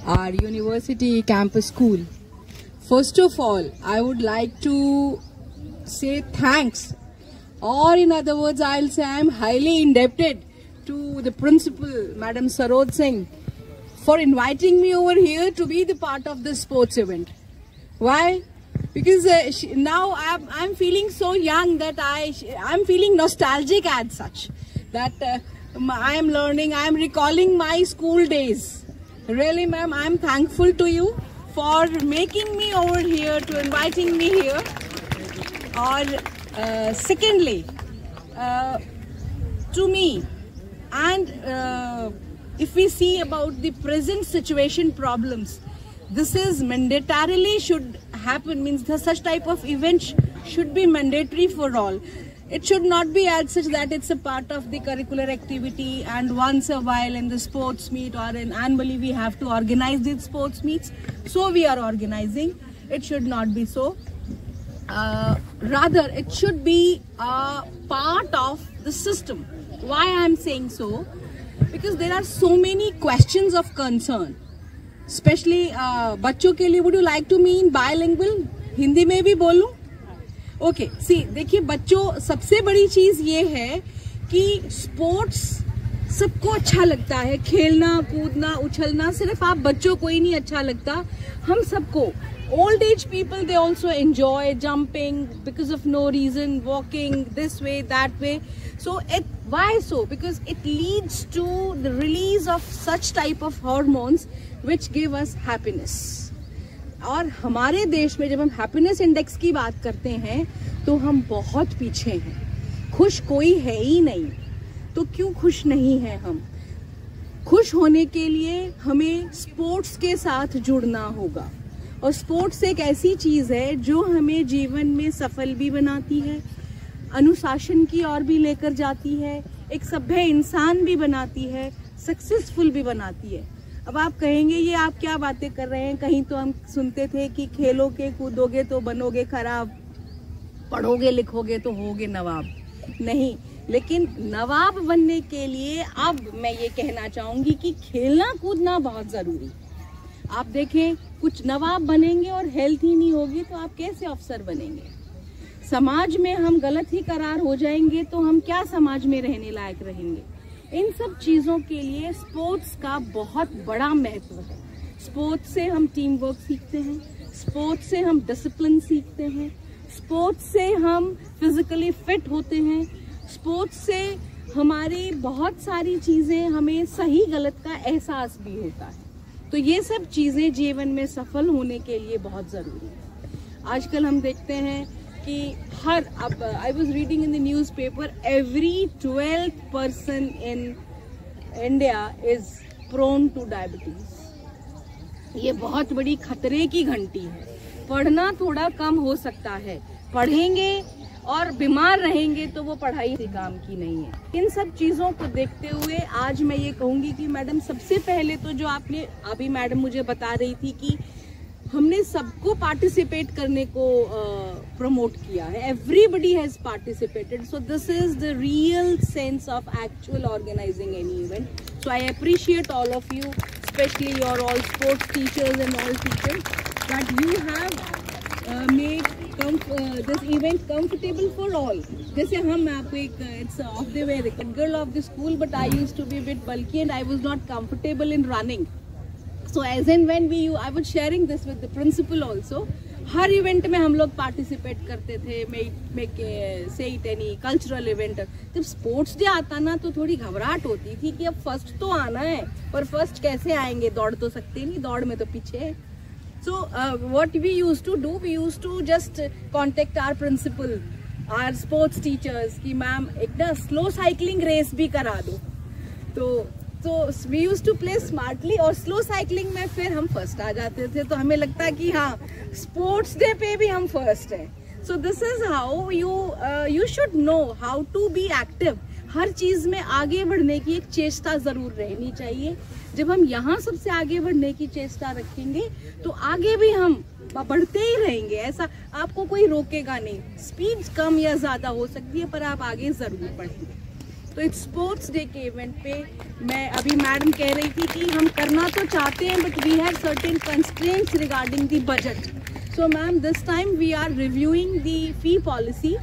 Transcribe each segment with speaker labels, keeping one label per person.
Speaker 1: our university campus school. First of all, I would like to say thanks, or in other words, I'll say I am highly indebted to the principal, Madam Saroj Singh, for inviting me over here to be the part of this sports event. Why? Because now I'm feeling so young that I'm feeling nostalgic as such. That I am learning, I am recalling my school days. Really, ma'am, I am thankful to you for making me over here, to inviting me here. Or secondly, to me, and if we see about the present situation problems, this is mandatorily should happen, means such type of event should be mandatory for all. It should not be as such that it's a part of the curricular activity and once a while in the sports meet or in annually we have to organize these sports meets. So we are organizing. It should not be so. Rather, it should be a part of the system. Why I am saying so? Because there are so many questions of concern. Especially बच्चों के लिए, would you like to mean bilingual? Hindi में भी बोलूं? Okay, सी देखिए बच्चों, सबसे बड़ी चीज ये है कि स्पोर्ट्स सबको अच्छा लगता है, खेलना कूदना उछलना सिर्फ आप बच्चों को ही नहीं अच्छा लगता, हम सबको. Old age people, they also enjoy jumping because of no reason, walking this way, that way. So why so? Because it leads to the release of such type of hormones which give us happiness. और हमारे देश में जब हम happiness index की बात करते हैं तो हम बहुत पीछे हैं. खुश कोई है ही नहीं. तो क्यों खुश नहीं है हम? खुश होने के लिए हमें स्पोर्ट्स के साथ जुड़ना होगा. और स्पोर्ट्स एक ऐसी चीज है जो हमें जीवन में सफल भी बनाती है, अनुशासन की ओर भी लेकर जाती है, एक सभ्य इंसान भी बनाती है, सक्सेसफुल भी बनाती है. अब आप कहेंगे ये आप क्या बातें कर रहे हैं, कहीं तो हम सुनते थे कि खेलोगे कूदोगे तो बनोगे खराब, पढ़ोगे लिखोगे तो होगे नवाब. नहीं, लेकिन नवाब बनने के लिए अब मैं ये कहना चाहूंगी कि खेलना कूदना बहुत जरूरी. आप देखें, कुछ नवाब बनेंगे और हेल्थ ही नहीं होगी तो आप कैसे अफसर बनेंगे? समाज में हम गलत ही करार हो जाएंगे तो हम क्या समाज में रहने लायक रहेंगे? इन सब चीजों के लिए स्पोर्ट्स का बहुत बड़ा महत्व है. स्पोर्ट्स से हम टीम वर्क सीखते हैं, स्पोर्ट्स से हम डिसिप्लिन सीखते हैं, स्पोर्ट्स से हम फिजिकली फिट होते हैं, स्पोर्ट्स से हमारी बहुत सारी चीजें, हमें सही गलत का एहसास भी होता है. तो ये सब चीजें जीवन में सफल होने के लिए बहुत जरूरी है. आजकल हम देखते हैं कि अब I was reading in the news paper, every 12th person in India is prone to diabetes. ये बहुत बड़ी खतरे की घंटी है. पढ़ना थोड़ा कम हो सकता है, पढ़ेंगे और बीमार रहेंगे तो वो पढ़ाई से काम की नहीं है. इन सब चीजों को देखते हुए आज मैं ये कहूंगी कि मैडम, सबसे पहले तो जो आपने अभी मैडम मुझे बता रही थी कि हमने सबको पार्टिसिपेट करने को प्रमोट किया है. Everybody has participated. So this is the real sense of actual organising any event. So I appreciate all of you, specially your all sports teachers and all teachers, that you have made this event comfortable for all. जैसे हम आपको एक it's off the way girl of the school, but I used to be a bit bulky and I was not comfortable in running. So as and when I was sharing this with the principal also. Her event में हम लोग participate करते थे. make say it any cultural event. जब sports day आता ना तो थोड़ी घबराहट होती थी कि अब फर्स्ट तो आना है, पर फर्स्ट कैसे आएंगे, दौड़ तो सकते नहीं, दौड़ में तो पीछे है. So what we used to do, we used to just contact our principal, our sports teachers कि मैम एक ना स्लो साइकिलिंग रेस भी करा दो. तो we used to play smartly और स्लो साइकिलिंग में फिर हम फर्स्ट आ जाते थे. तो हमें लगता है कि हाँ, स्पोर्ट्स डे पे भी हम फर्स्ट हैं. So this is how you should know how to be active. हर चीज में आगे बढ़ने की एक चेष्टा जरूर रहनी चाहिए. जब हम यहाँ सबसे आगे बढ़ने की चेष्टा रखेंगे तो आगे भी हम बढ़ते ही रहेंगे. ऐसा आपको कोई रोकेगा नहीं. स्पीड कम या ज्यादा हो सकती है पर आप आगे जरूर बढ़ेंगे. तो इस स्पोर्ट्स डे के इवेंट पे मैं अभी मैडम कह रही थी कि हम करना तो चाहते हैं but we have certain constraints regarding the budget. So ma'am, this time we are reviewing the fee policy.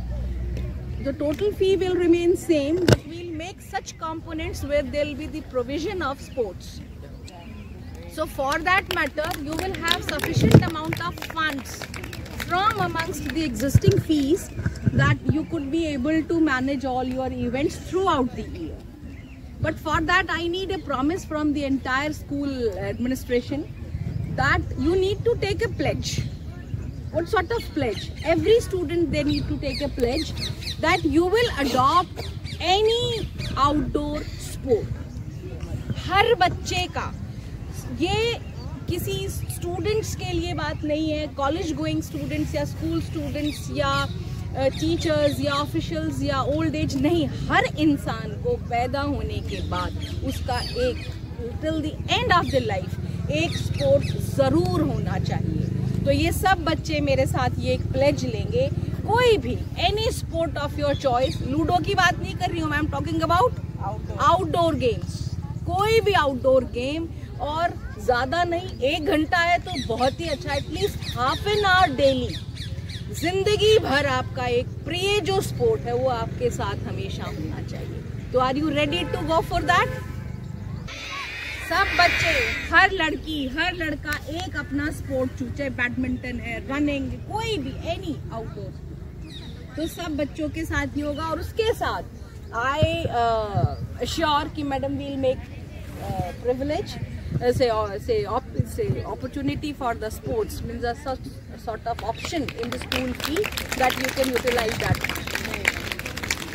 Speaker 1: The total fee will remain same, but we'll make such components where there will be the provision of sports. So for that matter, you will have sufficient amount of funds from amongst the existing fees that you could be able to manage all your events throughout the year. But for that, I need a promise from the entire school administration that you need to take a pledge. What sort of pledge? Every student, they need to take a pledge that you will adopt any outdoor sport. हर बच्चे का, ये किसी students के लिए बात नहीं है, college going students या स्कूल स्टूडेंट्स या टीचर्स या ऑफिशियल्स या ओल्ड एज नहीं, हर इंसान को पैदा होने के बाद उसका एक till the end of the life एक स्पोर्ट ज़रूर होना चाहिए. तो ये सब बच्चे मेरे साथ ये एक प्लेज लेंगे, कोई भी any sport of your choice. Ludo की बात नहीं कर रही हूँ, I am talking about outdoor games. कोई भी आउटडोर गेम, और ज़्यादा नहीं, 1 घंटा है तो बहुत ही अच्छा, at least half an hour daily. जिंदगी भर आपका एक प्रिय जो स्पोर्ट है वो आपके साथ हमेशा होना चाहिए. तो are you ready to go for that? सब बच्चे, हर लड़की हर लड़का एक अपना स्पोर्ट चूज़, चाहे बैडमिंटन है, रनिंग, कोई भी एनी आउटडोर. तो सब बच्चों के साथ ही होगा. और उसके साथ आई अश्योर कि madam will make privilege say opportunity for the sports, means a sort of option in the school fee that you can utilize that.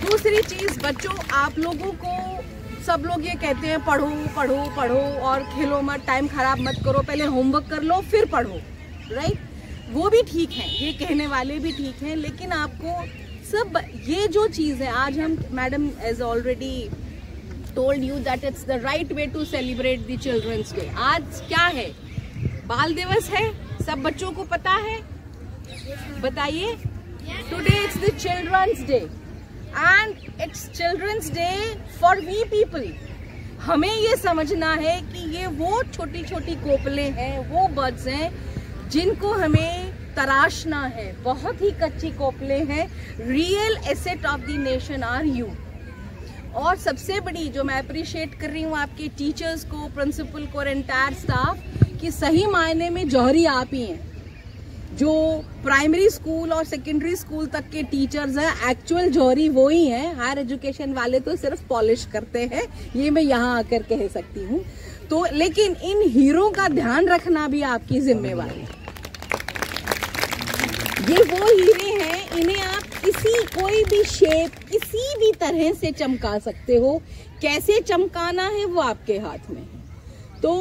Speaker 1: दूसरी चीज, बच्चों, आप लोगों को सब लोग ये कहते हैं पढ़ो पढ़ो पढ़ो और खेलो मत, टाइम खराब मत करो, पहले होमवर्क कर लो फिर पढ़ो, राइट? वो भी ठीक है, ये कहने वाले भी ठीक हैं, लेकिन आपको सब ये जो चीज़ है, आज हम, madam as already told you that it's the right way to celebrate the children's day. आज क्या है? बाल दिवस है, सब बच्चों को पता है, बताइए. Today it's the children's day and it's children's day for we people. हमें ये समझना है कि ये वो छोटी छोटी कोपले हैं, वो बर्ड्स हैं जिनको हमें तराशना है. बहुत ही कच्ची कोपले हैं. Real asset of the nation are you. और सबसे बड़ी जो मैं अप्रिशिएट कर रही हूँ आपके टीचर्स को, प्रिंसिपल को और एंटायर स्टाफ, कि सही मायने में जौहरी आप ही हैं. जो प्राइमरी स्कूल और सेकेंडरी स्कूल तक के टीचर्स हैं, एक्चुअल जौहरी वो ही हैं. हायर एजुकेशन वाले तो सिर्फ पॉलिश करते हैं, ये मैं यहाँ आकर कह सकती हूँ. तो लेकिन इन हीरो का ध्यान रखना भी आपकी जिम्मेवारी है. ये वो हीरे हैं, इन्हें आप कोई भी शेप, किसी भी तरह से चमका सकते हो. कैसे चमकाना है वो आपके हाथ में है. तो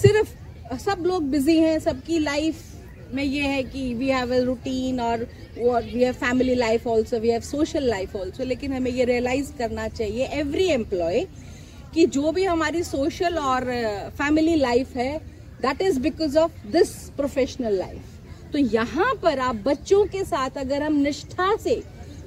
Speaker 1: सिर्फ सब लोग बिजी हैं, सबकी लाइफ में ये है कि वी हैव अ रूटीन और we have family life also, we have social life also. लेकिन हमें ये रियलाइज करना चाहिए एवरी एम्प्लॉय कि जो भी हमारी सोशल और फैमिली लाइफ है, that is because of this professional life. तो यहाँ पर आप बच्चों के साथ अगर हम निष्ठा से,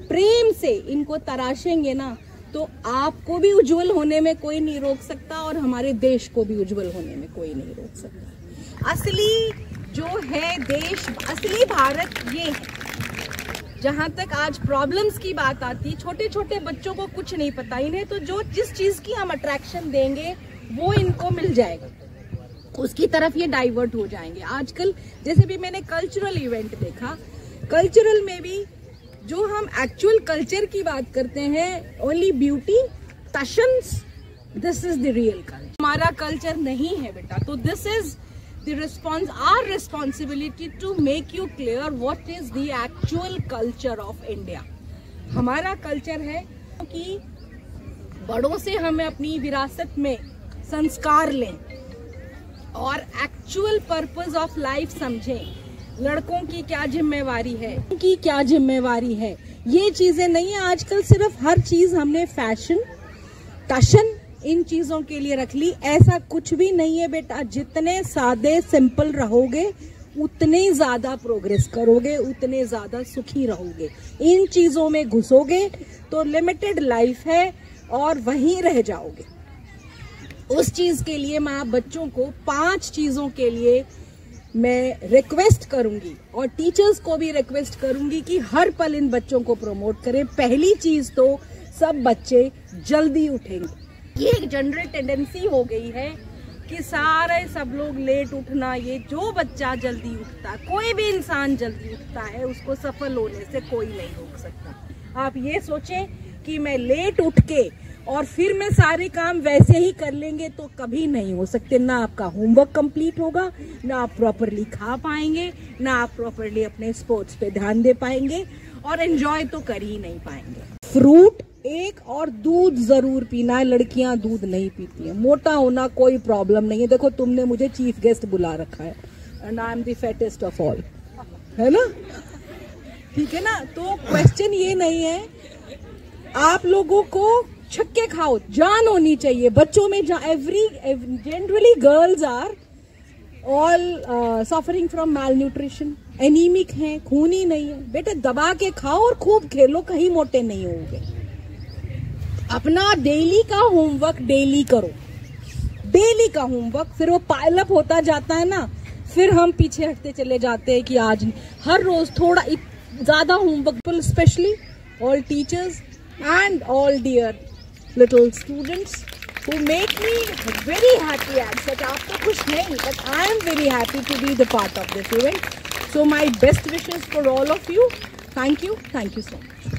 Speaker 1: प्रेम से इनको तराशेंगे ना, तो आपको भी उज्जवल होने में कोई नहीं रोक सकता और हमारे देश को भी उज्जवल होने में कोई नहीं रोक सकता. असली जो है देश, असली भारत ये है. जहाँ तक आज प्रॉब्लम्स की बात आती, छोटे छोटे बच्चों को कुछ नहीं पता, इन्हें तो जो जिस चीज की हम अट्रैक्शन देंगे वो इनको मिल जाएगा, उसकी तरफ ये डाइवर्ट हो जाएंगे. आजकल जैसे भी मैंने कल्चरल इवेंट देखा, कल्चरल में भी जो हम एक्चुअल कल्चर की बात करते हैं, ओनली ब्यूटी, टशन्स, this is the real culture. हमारा कल्चर नहीं है बेटा. तो this is the our responsibility to make you clear what is the actual culture of India. हमारा कल्चर है कि बड़ों से हमें अपनी विरासत में संस्कार लें और एक्चुअल पर्पस ऑफ लाइफ समझें. लड़कों की क्या जिम्मेवारी है, उनकी क्या जिम्मेवारी है, ये चीजें नहीं है. आजकल सिर्फ हर चीज हमने फैशन, टशन, इन चीजों के लिए रख ली. ऐसा कुछ भी नहीं है बेटा. जितने सादे सिंपल रहोगे उतने ज्यादा प्रोग्रेस करोगे, उतने ज्यादा सुखी रहोगे. इन चीजों में घुसोगे तो लिमिटेड लाइफ है और वहीं रह जाओगे। उस चीज के लिए मैं आप बच्चों को 5 चीजों के लिए मैं रिक्वेस्ट करूंगी और टीचर्स को भी रिक्वेस्ट करूंगी कि हर पल इन बच्चों को प्रमोट करें। पहली चीज तो सब बच्चे जल्दी उठेंगे। ये एक जनरल टेंडेंसी हो गई है कि सारे सब लोग लेट उठना। ये जो बच्चा जल्दी उठता है, कोई भी इंसान जल्दी उठता है, उसको सफल होने से कोई नहीं रोक सकता। आप ये सोचें कि मैं लेट उठ के और फिर मैं सारे काम वैसे ही कर लेंगे तो कभी नहीं हो सकते। ना आपका होमवर्क कंप्लीट होगा, ना आप प्रॉपरली खा पाएंगे, ना आप प्रॉपरली अपने स्पोर्ट्स पे ध्यान दे पाएंगे और एंजॉय तो कर ही नहीं पाएंगे। फ्रूट एक और दूध जरूर पीना है। लड़कियां दूध नहीं पीती हैं। मोटा होना कोई प्रॉब्लम नहीं है। देखो तुमने मुझे चीफ गेस्ट बुला रखा है and I am the fattest of all, है ना? ठीक है ना? तो क्वेश्चन ये नहीं है। आप लोगों को छक्के खाओ, जान होनी चाहिए बच्चों में। Generally girls are all suffering from malnutrition, anaemic है, खून ही नहीं है। बेटे दबा के खाओ और खूब खेलो, कहीं मोटे नहीं होगे। अपना डेली का होमवर्क डेली करो, डेली का होमवर्क। फिर वो पाइल अप होता जाता है ना, फिर हम पीछे हटते चले जाते हैं कि आज हर रोज थोड़ा ज्यादा homework. Specially all teachers and all dear little students who make me very happy as such. आपको खुश नहीं, but I am very happy to be the part of this event. So my best wishes for all of you. Thank you so much.